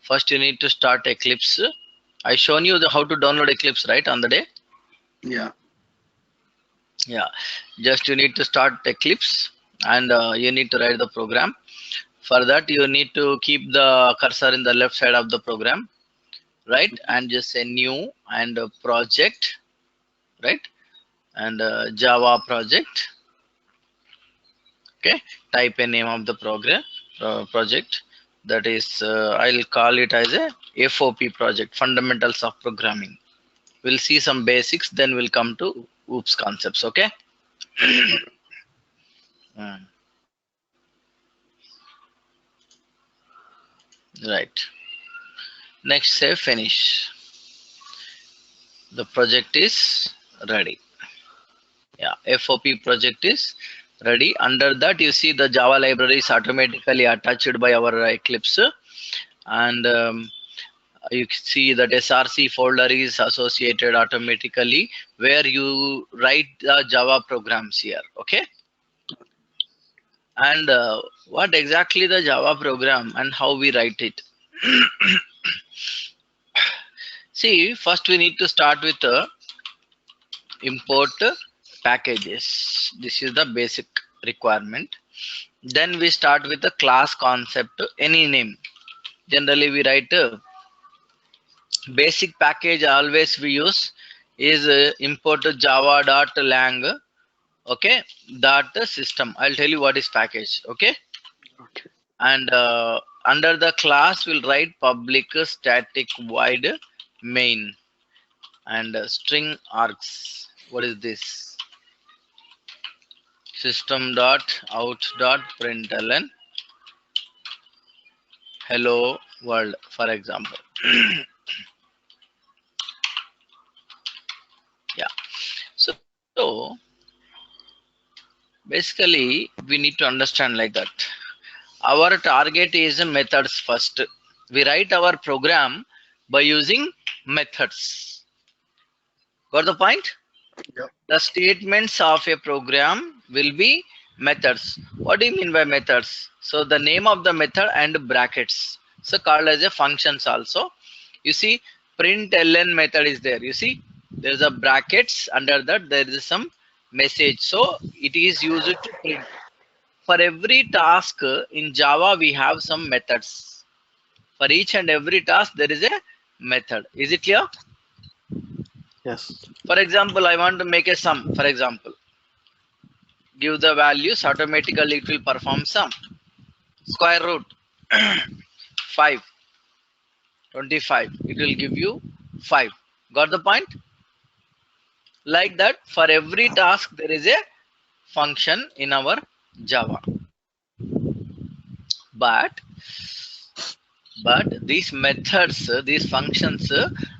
First you need to start Eclipse. I shown you how to download Eclipse, right, on the day? Yeah. Yeah, just you need to start Eclipse, and you need to write the program. For that you need to keep the cursor in the left side of the program, right, and just say new and project, right, and Java project. Okay, type a name of the program project, that is I'll call it as a FOP project, fundamentals of programming. We'll see some basics, then we'll come to OOPS concepts. Okay. Mm, right, next say finish. The project is ready. Yeah, FOP project is ready. Under that you see the Java library is automatically attached by our Eclipse, and you can see that src folder is associated automatically where you write the Java programs here. Okay, and what exactly the Java program and how we write it. See, first we need to start with import packages. This is the basic requirement. Then we start with the class concept, any name. Generally we write basic package always we use is import java.lang. Okay, dot system. I'll tell you what is package. Okay, Okay. and under the class we'll write public static void main and string args. What is this? System dot out dot println hello world, for example. Yeah, so basically we need to understand like that. Our target is methods first. We write our program by using methods. Got the point? Yep. The statements of a program will be methods. What do you mean by methods? So the name of the method and brackets. So called as a functions also. You see, println method is there. You see, there is a brackets, under that there is some message. So it is used to print. For every task in Java, we have some methods. For each and every task, there is a method. Is it clear? Yes. For example, I want to make a sum. For example, give the values, automatically it will perform sum. Square root 5, 25, it will give you 5. Got the point? Like that, for every task, there is a function in our Java. But these methods, these functions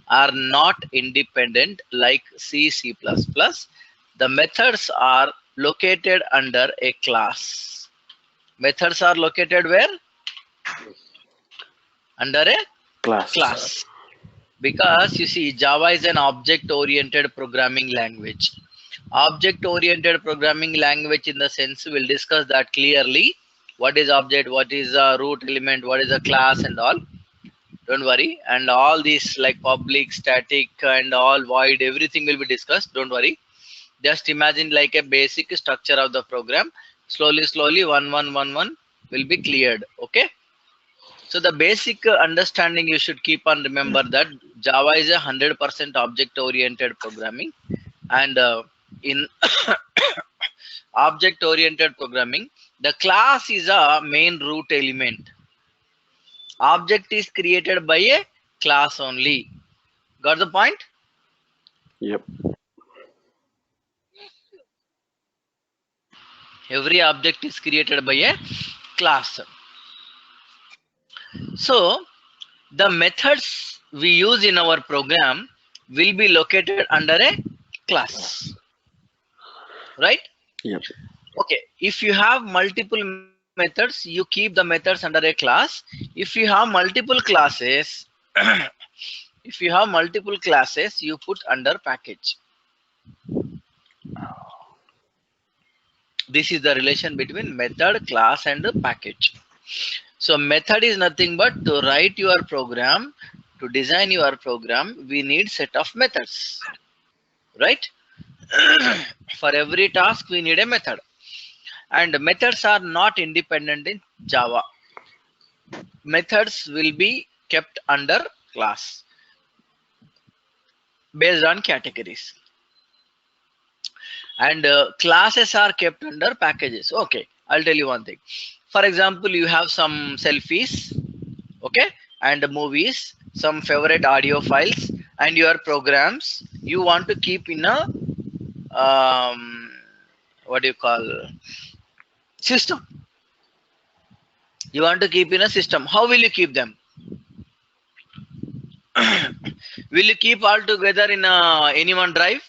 are not independent like C++. The methods are located under a class. Methods are located where? Under a class. Because you see, Java is an object-oriented programming language. Object-oriented programming language, in the sense, we'll discuss that clearly. What is object, what is a root element, what is a class and all. Don't worry. And all these like public, static and all void, everything will be discussed. Don't worry. Just imagine like a basic structure of the program. Slowly, one will be cleared. Okay. So the basic understanding you should keep on remember that Java is 100% object-oriented programming, and in object-oriented programming, the class is a main root element. Object is created by a class only. Got the point? Yep. Every object is created by a class. So the methods we use in our program will be located under a class, right? Yep. Okay, if you have multiple methods, you keep the methods under a class. If you have multiple classes, if you have multiple classes, you put under package. This is the relation between method, class and package. So method is nothing but to write your program, to design your program, we need set of methods, right? For every task, we need a method. And methods are not independent in Java. Methods will be kept under class based on categories. And classes are kept under packages. Okay, I'll tell you one thing. For example, you have some selfies, okay, and movies, some favorite audio files, and your programs you want to keep in a what do you call system. You want to keep in a system. How will you keep them? Will you keep all together in any one drive?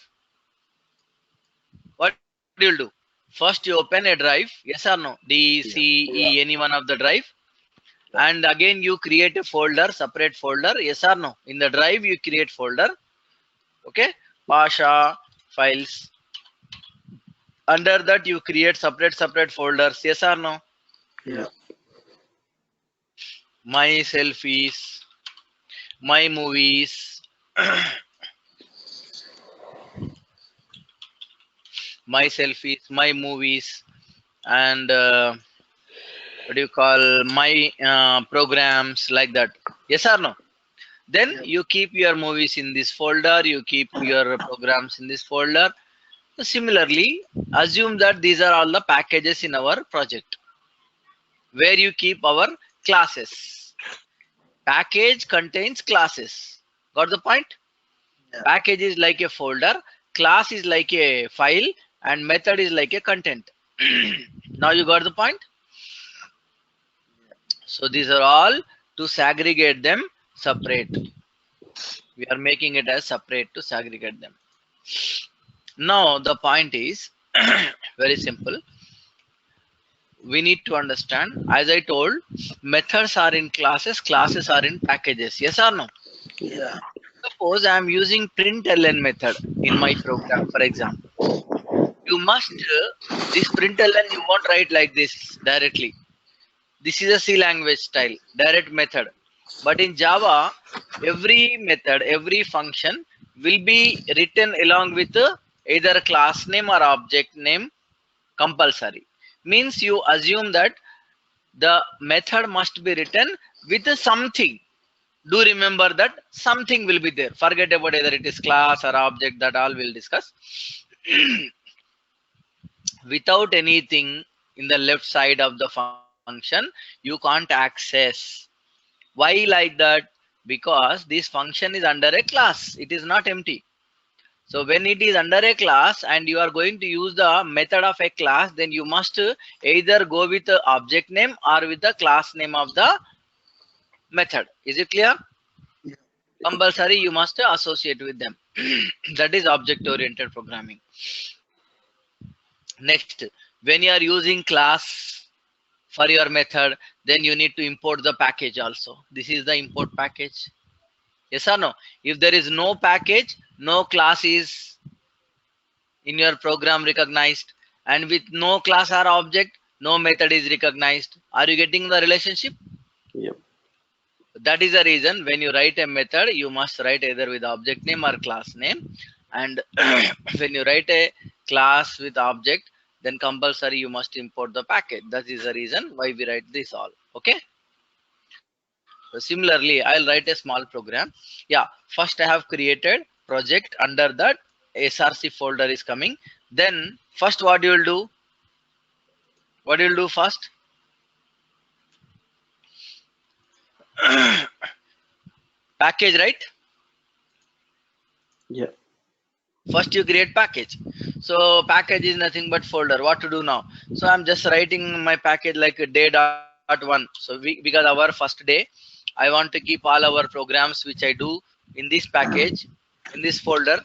What you'll do? First, you open a drive. Yes or no? D, C, E, any one of the drive. And again, you create a folder, separate folder. Yes or no? In the drive, you create folder. Okay. Pasha files. Under that, you create separate folders. Yes or no? Yeah. My selfies, my movies, my selfies, my movies, and what do you call my programs, like that. Yes or no? Then you keep your movies in this folder, you keep your programs in this folder. Similarly, assume that these are all the packages in our project where you keep our classes. Package contains classes. Got the point? Package is like a folder, class is like a file, and method is like a content. Now you got the point? So these are all to segregate them separate. We are making it as separate to segregate them. Now the point is very simple. We need to understand, as I told, methods are in classes, classes are in packages. Yes or no? Yeah. Suppose I am using println method in my program, for example. You must, this println you won't write like this directly. This is a C language style, direct method. But in Java, every method, every function will be written along with either class name or object name compulsory. Means you assume that the method must be written with something. Do remember that something will be there. Forget about whether it is class or object, that all we'll discuss. Without anything in the left side of the function, you can't access. Why like that? Because this function is under a class. It is not empty. So when it is under a class and you are going to use the method of a class, then you must either go with the object name or with the class name of the method. Is it clear? Yeah. Compulsory, you must associate with them. That is object oriented programming. Next, when you are using class for your method, then you need to import the package also. This is the import package. Yes or no? If there is no package, no class is in your program recognized, and with no class or object, no method is recognized. Are you getting the relationship? Yep. That is the reason when you write a method, you must write either with object name or class name. And when you write a class with object, then compulsory you must import the package. That is the reason why we write this all. Okay. So similarly, I'll write a small program. Yeah, first I have created project. Under that src folder is coming. Then first what you will do? What you will do first? Package, right? Yeah. First you create package. So package is nothing but folder. What to do now? So I'm just writing my package like a day.1. So because our first day, I want to keep all our programs which I do in this package, in this folder.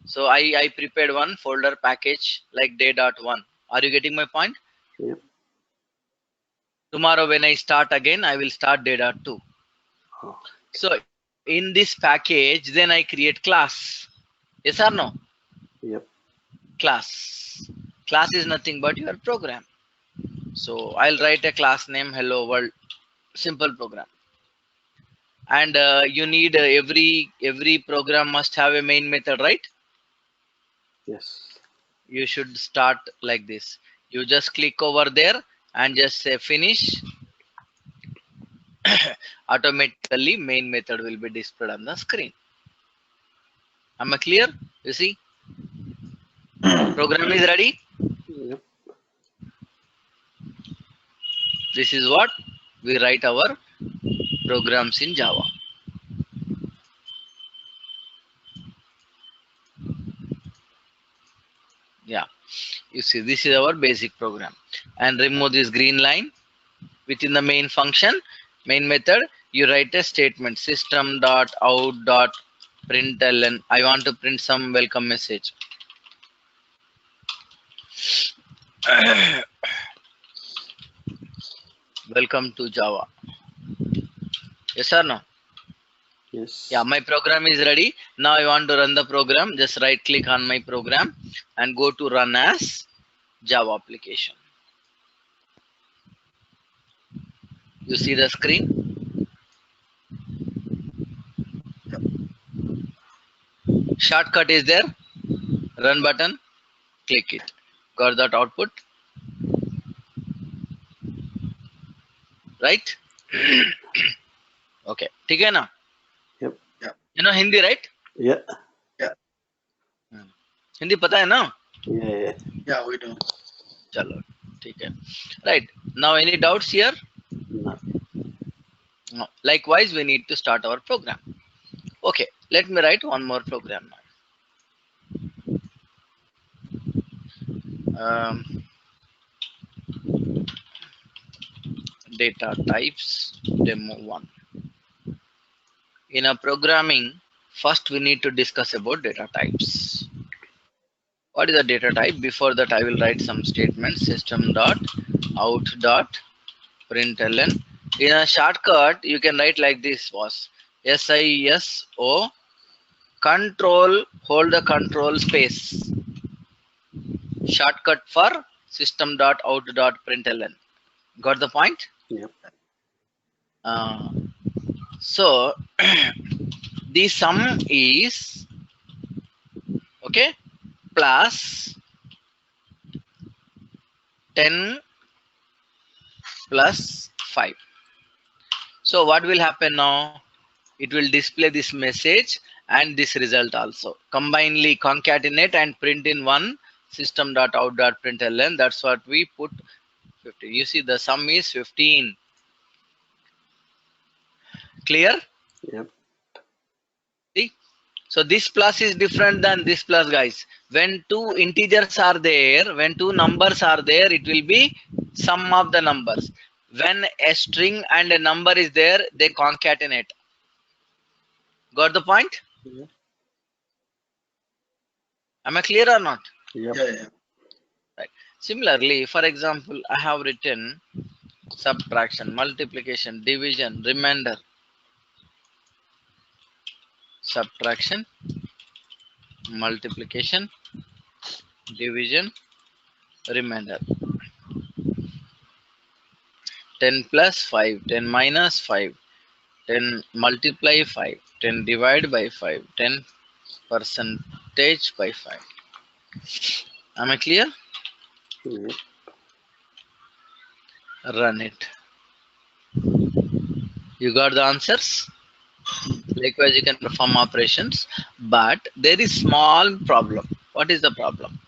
So I prepared one folder package like day.1. Are you getting my point? Yep. Tomorrow when I start again, I will start day.2. Oh. So in this package, then I create class. Yes or no? Yep. Class. Class is nothing but your program. So I'll write a class name hello world. Simple program. And you need every program must have a main method, right? Yes. You should start like this. You just click over there and just say finish. Automatically main method will be displayed on the screen. Am I clear? You see, program is ready. Yep. This is what we write our programs in Java. Yeah, you see, this is our basic program. And remove this green line. Within the main function, main method, you write a statement system.out.println. I want to print some welcome message. Welcome to Java. Yes or no? Yes. Yeah, my program is ready. Now I want to run the program. Just right click on my program and go to run as Java application. You see the screen? Shortcut is there. Run button. Click it. Got that output? Right? Okay. ठीक है ना? Yep. You know Hindi, right? Yeah. Hindi पता है ना? Yeah. Yeah, we do. चलो ठीक है. Right. Now any doubts here? No. No. Likewise, we need to start our program. Okay. Let me write one more program now. Data types demo 1. In a programming, first we need to discuss about data types. What is a data type? Before that, I will write some statements. System.out.println. In a shortcut, you can write like this: was SISO control, hold the control space. Shortcut for system.out.println. Got the point? Yep. So the sum is okay plus 10 plus 5. So what will happen now? It will display this message and this result also. Combinedly concatenate and print in one system.out.println. That's what we put 15. You see the sum is 15. Clear? Yep. See? So this plus is different than this plus, guys. When two integers are there, when two numbers are there, it will be sum of the numbers. When a string and a number is there, they concatenate. Got the point? Yep. Am I clear or not? Yep. Yeah. Right. Similarly, for example, I have written subtraction, multiplication, division, remainder. Subtraction, multiplication, division, remainder. 10 plus 5, 10 minus 5, 10 multiply 5, 10 divide by 5, 10 percentage by 5. Am I clear? Yep. Run it. You got the answers? Likewise, you can perform operations, but there is small problem. What is the problem?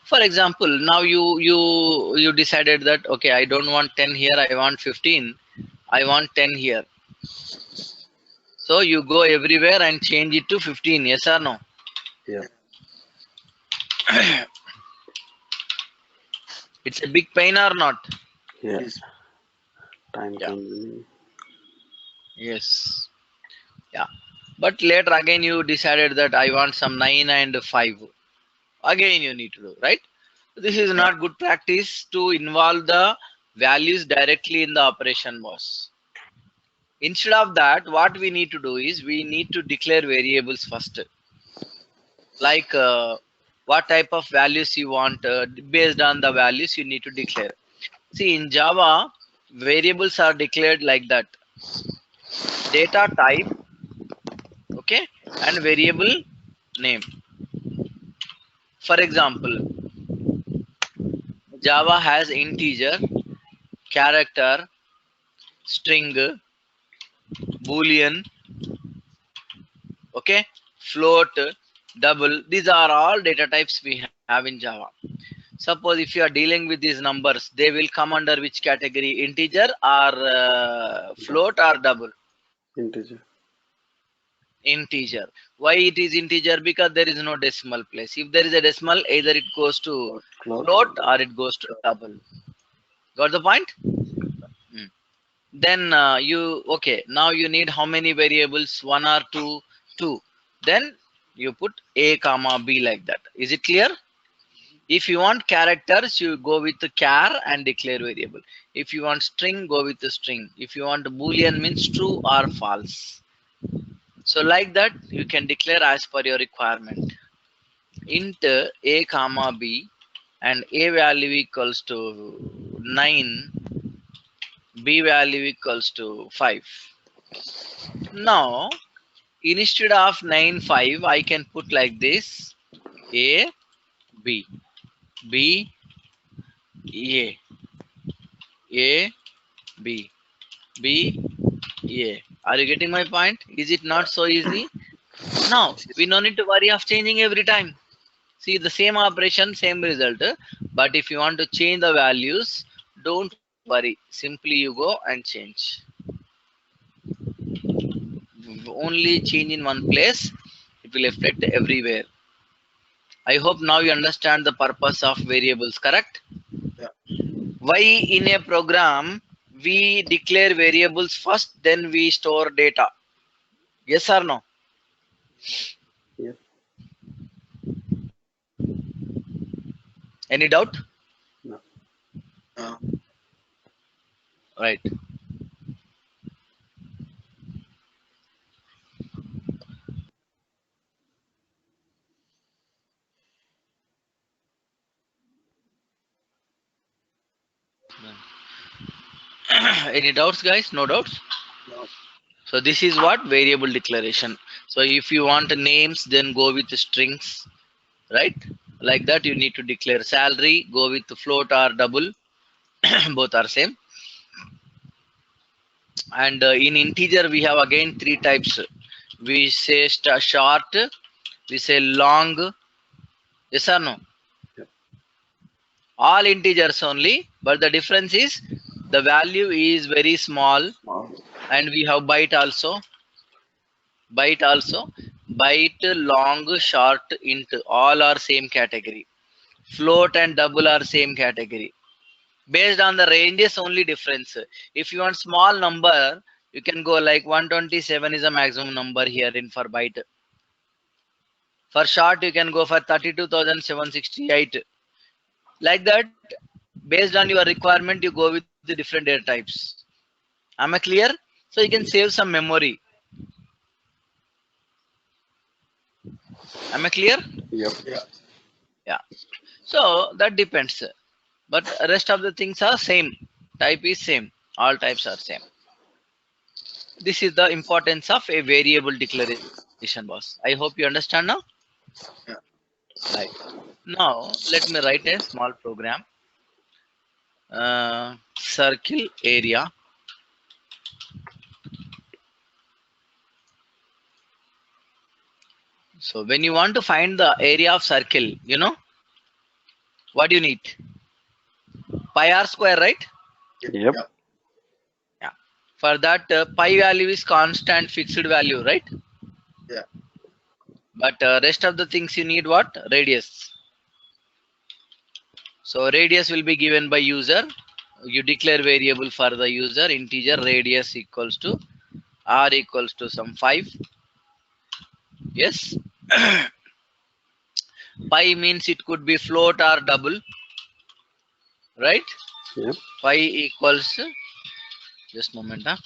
For example, now you decided that okay, I don't want 10 here, I want 15, I want 10 here. So you go everywhere and change it to 15. Yes or no? Yep. It's a big pain or not? Yeah. Yes. Time Yeah. consuming. Yes. Yeah. But later again you decided that I want some 9 and 5. Again you need to do, right? This is not good practice to involve the values directly in the operation, boss. Instead of that, what we need to do is we need to declare variables first. Like what type of values you want, based on the values you need to declare. See, in Java, variables are declared like that: data type, okay, and variable name. For example, Java has integer, character, string, boolean, okay, float, double. These are all data types we have in Java. Suppose if you are dealing with these numbers, they will come under which category? Integer or float or double? Integer. Integer. Why it is integer? Because there is no decimal place. If there is a decimal, either it goes to Float. float or it goes to double. Got the point? Hmm. Then okay, now you need how many variables? One or two? Two. Then you put a comma b like that. Is it clear? If you want characters, you go with the char and declare variable. If you want string, go with the string. If you want boolean, means true or false. So like that, you can declare as per your requirement. Int a comma b, and a value equals to 9, b value equals to 5. Now, instead of 9, 5, I can put like this: a, b, b, a, b, b, a. Are you getting my point? Is it not so easy? Now, we no need to worry of changing every time. See, the same operation, same result. But if you want to change the values, don't worry. Simply you go and change. Only change in one place, it will affect everywhere. I hope now you understand the purpose of variables, correct? Yeah. Why in a program we declare variables first, then we store data? Yes or no? Yes. Any doubt? No. Right. Any doubts, guys? No doubts? No. So this is what variable declaration. So if you want names, then go with the strings, right? Like that, you need to declare salary, go with the float or double. Both are same. And in integer, we have again three types. We say short, we say long. Yes or no? Yep. All integers only, but the difference is the value is very small, and we have byte also. Byte also. Byte, long, short, int, all are same category. Float and double are same category. Based on the ranges, only difference. If you want small number, you can go like 127 is a maximum number here in for byte. For short, you can go for 32,768. Like that, based on your requirement, you go with the different data types. Am I clear? So you can save some memory. Am I clear? Yep. Yeah. So that depends. But rest of the things are same. Type is same. All types are same. This is the importance of a variable declaration, boss. I hope you understand now. Yeah. Right. Now let me write a small program. Circle area. So when you want to find the area of circle, you know what do you need? Pi r square, right? Yep. Yeah. For that, pi value is constant fixed value, right? Yeah. But rest of the things you need what? Radius. So radius will be given by user. You declare variable for the user, integer radius equals to r equals to some 5. Yes. Pi means it could be float or double, right? Yep. Pi equals, just moment, huh?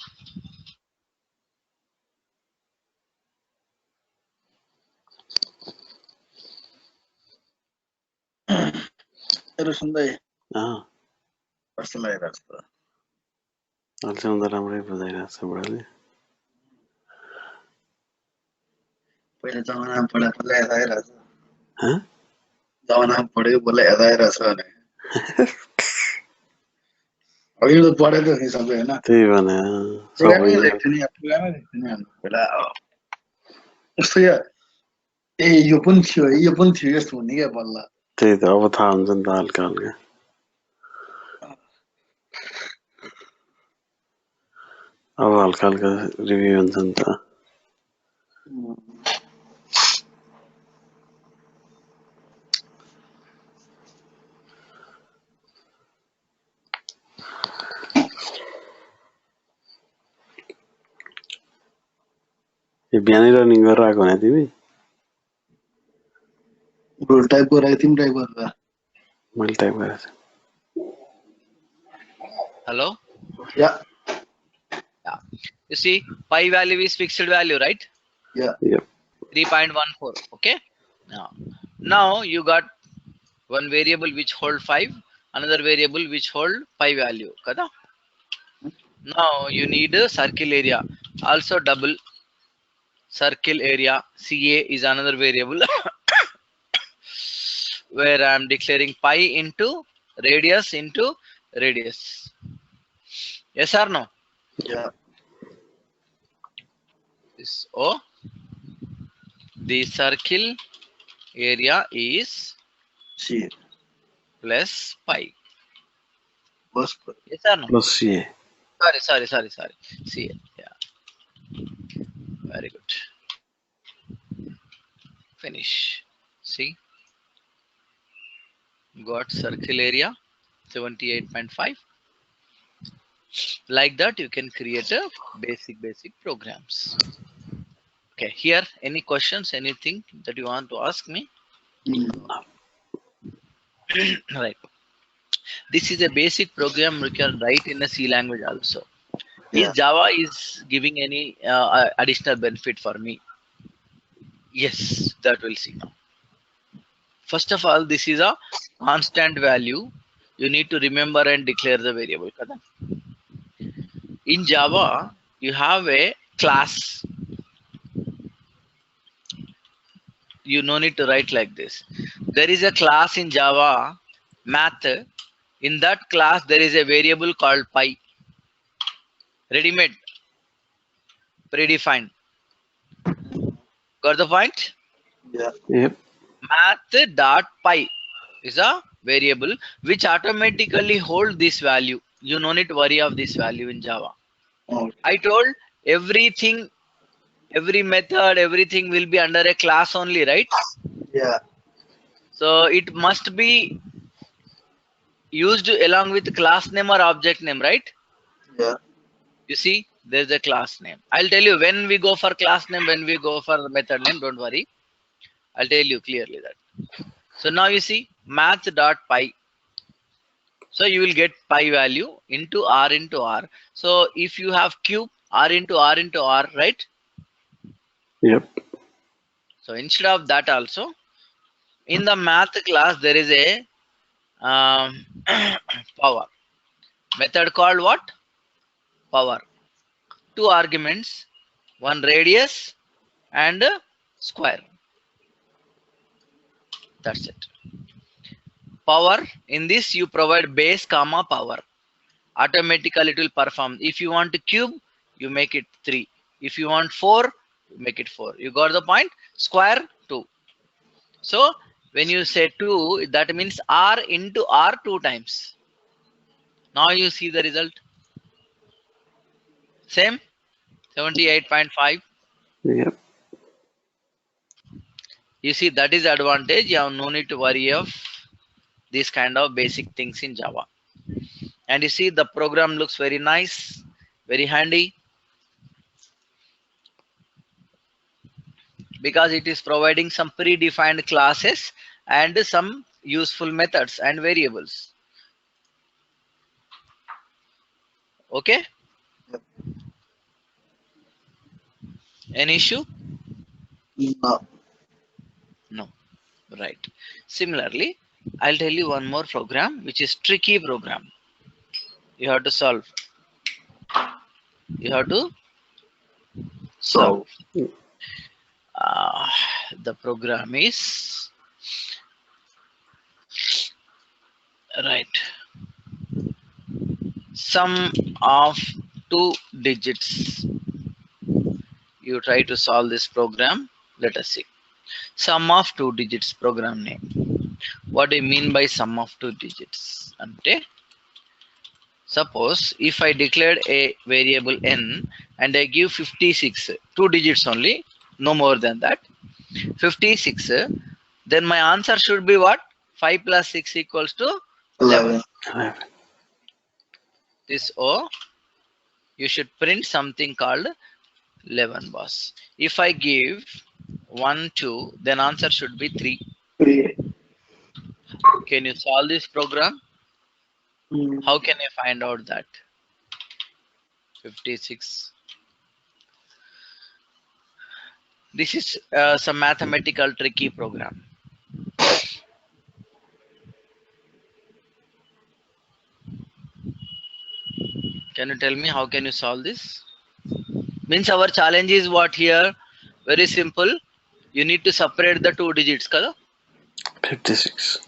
Sunday. Ah. Personal. अल्छौँ राम्रै बुझाइरहेको छ बुढाले। पहिला जमानामा पढेकोलाई याद आइरहेछ। हाँ? जमानामा पढेको बोला याद आइरहेछ भने अघि त पढेको नि सबै होइन त्यही भने प्रोग्रामै सबै लेख्थ्यो नि प्रोग्रामै लेख्थ्यो नि हामी पहिला उस्तो यो पनि थियो है यो पनि थियो यस्तो हुने क्या बल्ल त्यही त अब थाहा हुन्छ नि त हल्का हल्का। अब हल्का हल्का रिभ्यू हुन्छ नि त। बिहानै रनिङ गरेर आएको होइन तिमी? टाइप गरेर तिमी टाइप गरेर मैले टाइप गरेको छु। Hello? या Yeah. You see, pi value is fixed value, right? या 3.14. Okay. Now you got one variable which hold 5, another variable which hold pi value. Kada? Now you need a circle area. Also double circle area. CA is another variable where I am declaring pi into radius into radius. Yes or no? या This O. The circle area is C plus pi. बस Yes or no? Plus सिए। Sorry. See, yeah. Very good. Finish. See, got circle area 78.5. Like that, you can create a basic programs. Okay, here any questions, anything that you want to ask me? Right. This is a basic program you can write in a C language also. Is Java is giving any additional benefit for me? Yes, that we'll see now. First of all, this is a constant value. You need to remember and declare the variable. In Java, you have a class. You no need to write like this. There is a class in Java, math. In that class, there is a variable called pi. Ready-made, predefined. Got the point? या Yep. Math.py is a variable which automatically hold this value. You no need to worry of this value in Java. I told everything, every method, everything will be under a class only, right? या So it must be used along with class name or object name, right? या You see, there's a class name. I'll tell you when we go for class name, when we go for the method name, don't worry. I'll tell you clearly that. So now you see math.py. So you will get pi value into R into R. So if you have cube, R into R into R, right? Yep. So instead of that also, in the math class, there is a power method called what? Power. 2 arguments, one radius and a square. That's it. Power, in this you provide base comma power. Automatically it will perform. If you want a cube, you make it 3. If you want 4, you make it 4. You got the point? Square 2. So when you say 2, that means R into R 2 times. Now you see the result. Same 78.5. Yep. You see, that is the advantage. You have no need to worry of these kind of basic things in Java. And you see the program looks very nice, very handy, because it is providing some predefined classes and some useful methods and variables. Okay? Any issue? No. No. Right. Similarly, I'll tell you one more program which is tricky program you have to solve. You have to solve. The program is right. Sum of two digits. You try to solve this program. Let us see. Sum of two digits program name. What do you mean by sum of two digits? Ante, suppose if I declared a variable n and I give 56, two digits only, no more than that, 56, then my answer should be what? 5 plus 6 equals to 11. 11. This O, you should print something called 11 boss. If I give 1, 2, then answer should be 3. 3. Can you solve this program? Mm. How can I find out that? 56. This is some mathematical tricky program. Can you tell me how can you solve this? Means our challenge is what here? Very simple. You need to separate the two digits, kada? 56.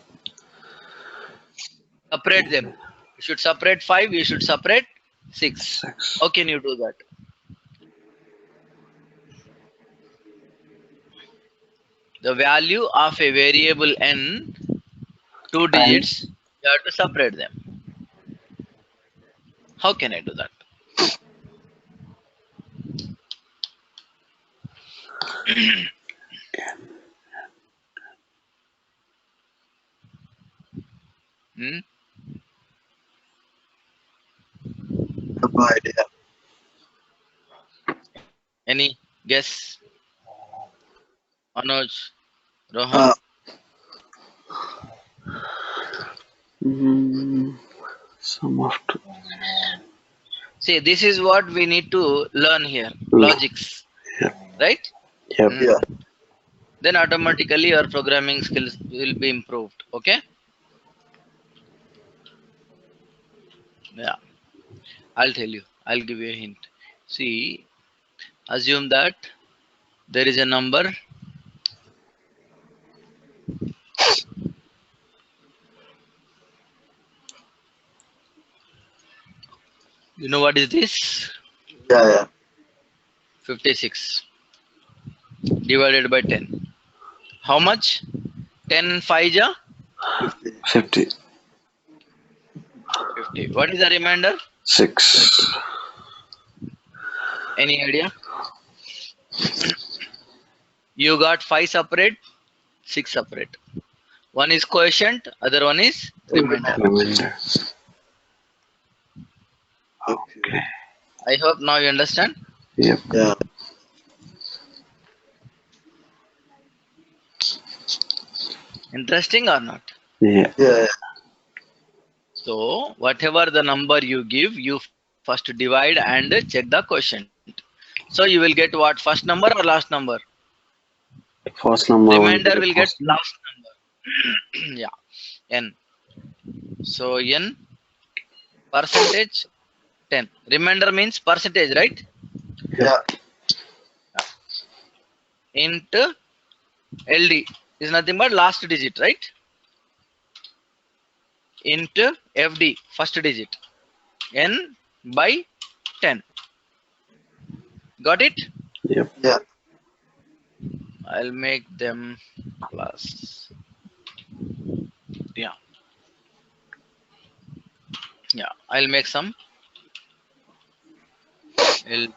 Separate them. You should separate 5, you should separate 6. 6. How can you do that? The value of a variable n, two digits, you have to separate them. How can I do that? Hmm? No idea. Any guess? Manoj, Rohan? Sum of two. See, this is what we need to learn here. Logics. Yep. Right? Yep. Yeah. Then automatically your programming skills will be improved. Okay? Yeah. I'll tell you. I'll give you a hint. See, assume that there is a number. You know what is this? Yeah. 56 divided by 10. How much? 10 5 ja? 50. 50. What is the remainder? 6. Any idea? You got 5 separate, 6 separate. One is quotient, other one is remainder. Remainder. Okay. I hope now you understand. Yep. Yeah. Interesting or not? Yeah. Yeah. So whatever the number you give, you first divide and check the quotient. So you will get what? First number or last number? First number. Remainder will get last number. Yeah. N. So N percentage 10. Remainder means percentage, right? Yeah. Int LD is nothing but last digit, right? Int FD, first digit. N by 10. Got it? Yep. Yeah. I'll make them plus. Yeah. Yeah. I'll make some. L.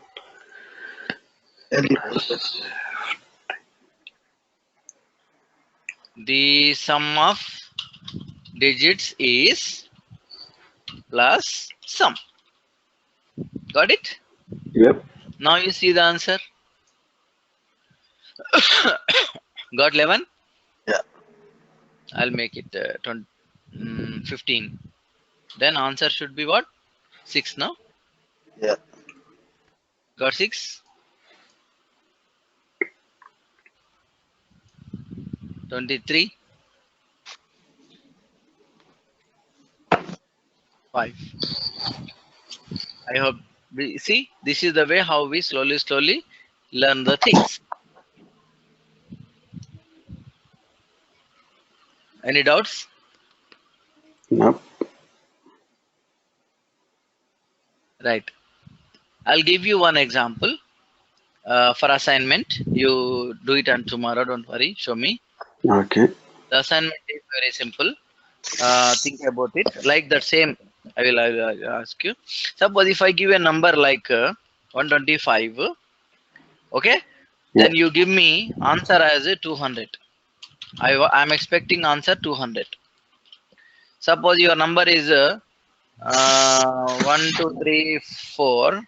The sum of digits is plus sum. Got it? Yep. Now you see the answer. Got 11? Yeah. I'll make it 15. Then answer should be what? 6 now. Yeah. Got 6? 23. 5. I hope See, this is the way how we slowly learn the things. Any doubts? Nope. Right. I'll give you one example for assignment. You do it on tomorrow. Don't worry. Show me. Okay. The assignment is very simple. Think about it. Like that same. I will ask you. Suppose if I give a number like 125, okay, then you give me answer as 200. I'm expecting answer 200. Suppose your number is 1, 2, 3, 4,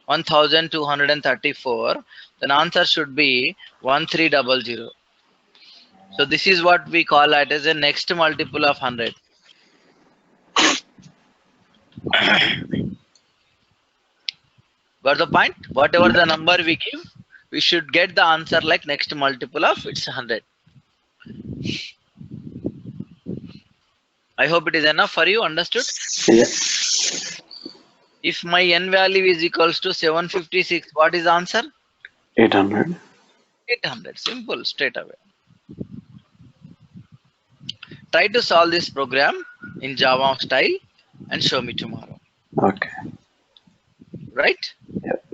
1234. Then answer should be 1300. So this is what we call it as a next multiple of 100. Got the point? Whatever the number we give, we should get the answer like next multiple of its 100. I hope it is enough for you. Understood? Yeah. If my n value is equals to 756, what is the answer? 800. 800. Simple, straight away. Try to solve this program in Java style and show me tomorrow. Okay. Right? Yep.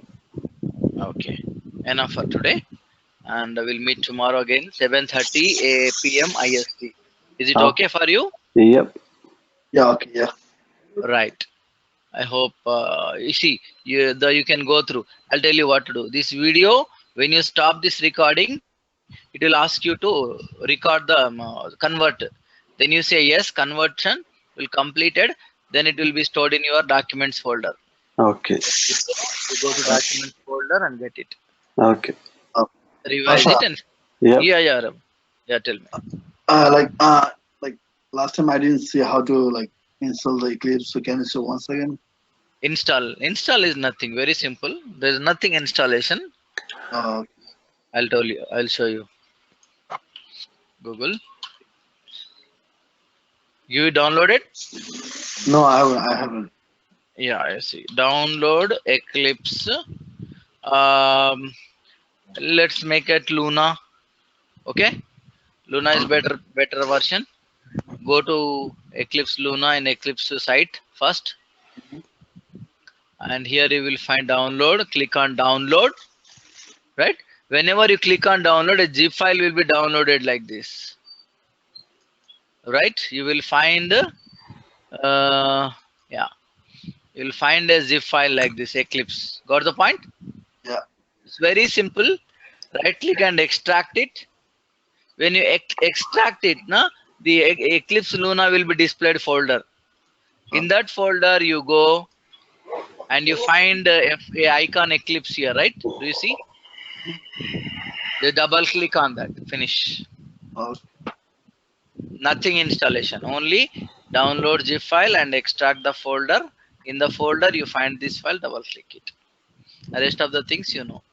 Okay. Enough for today. And we'll meet tomorrow again, 7:30 p.m. IST. Is it okay for you? Yep. Yeah, okay, yeah. Right. I hope you see you can go through. I'll tell you what to do. This video, when you stop this recording, it will ask you to record the convert. Then you say yes, conversion will completed. Then it will be stored in your documents folder. Okay. You go to documents folder and get it. Okay. Revise Asha. it and Yep. yeah. Tell me. Like last time I didn't see how to like install the Eclipse. So can you show once again? Install is nothing, very simple. There's nothing installation. I'll show you. Google. You download it? No, I haven't. Yeah, I see. Download Eclipse. Let's make it Luna. Okay, Luna is better version. Go to Eclipse Luna in Eclipse site first, and here you will find download. Click on download. Right. Whenever you click on download, a zip file will be downloaded like this. Right. You will find you'll find a zip file like this, Eclipse. Got the point? Yeah. It's very simple. Right click and extract it. When you extract it, the Eclipse Luna will be displayed folder. In that folder, you go and you find a icon Eclipse here, right? Do you see? You double click on that. Finish. Nothing installation. Only download zip file and extract the folder. In the folder, you find this file. Double click it. The rest of the things you know.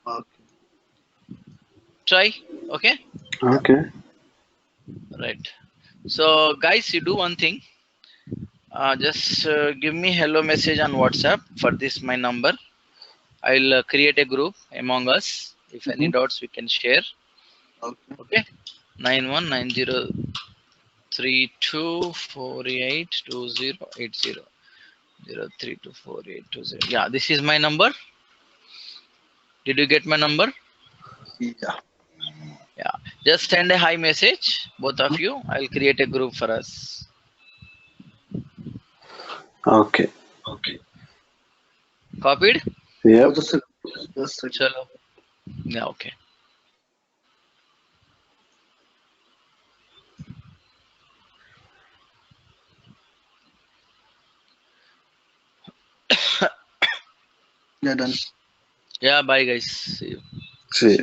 Okay. Try. Okay. Okay. Right. So guys, you do one thing. Just give me hello message on WhatsApp for this my number. I'll create a group among us. If any doubts, we can share. Okay. 919032482080 0324820. Yeah, this is my number. Did you get my number? Yeah. Yeah. Just send a hi message, both of you. I'll create a group for us. Okay. Copied? Yep. Just Chalo. Yeah, okay. Yeah, done. Yeah, bye guys. See you. See.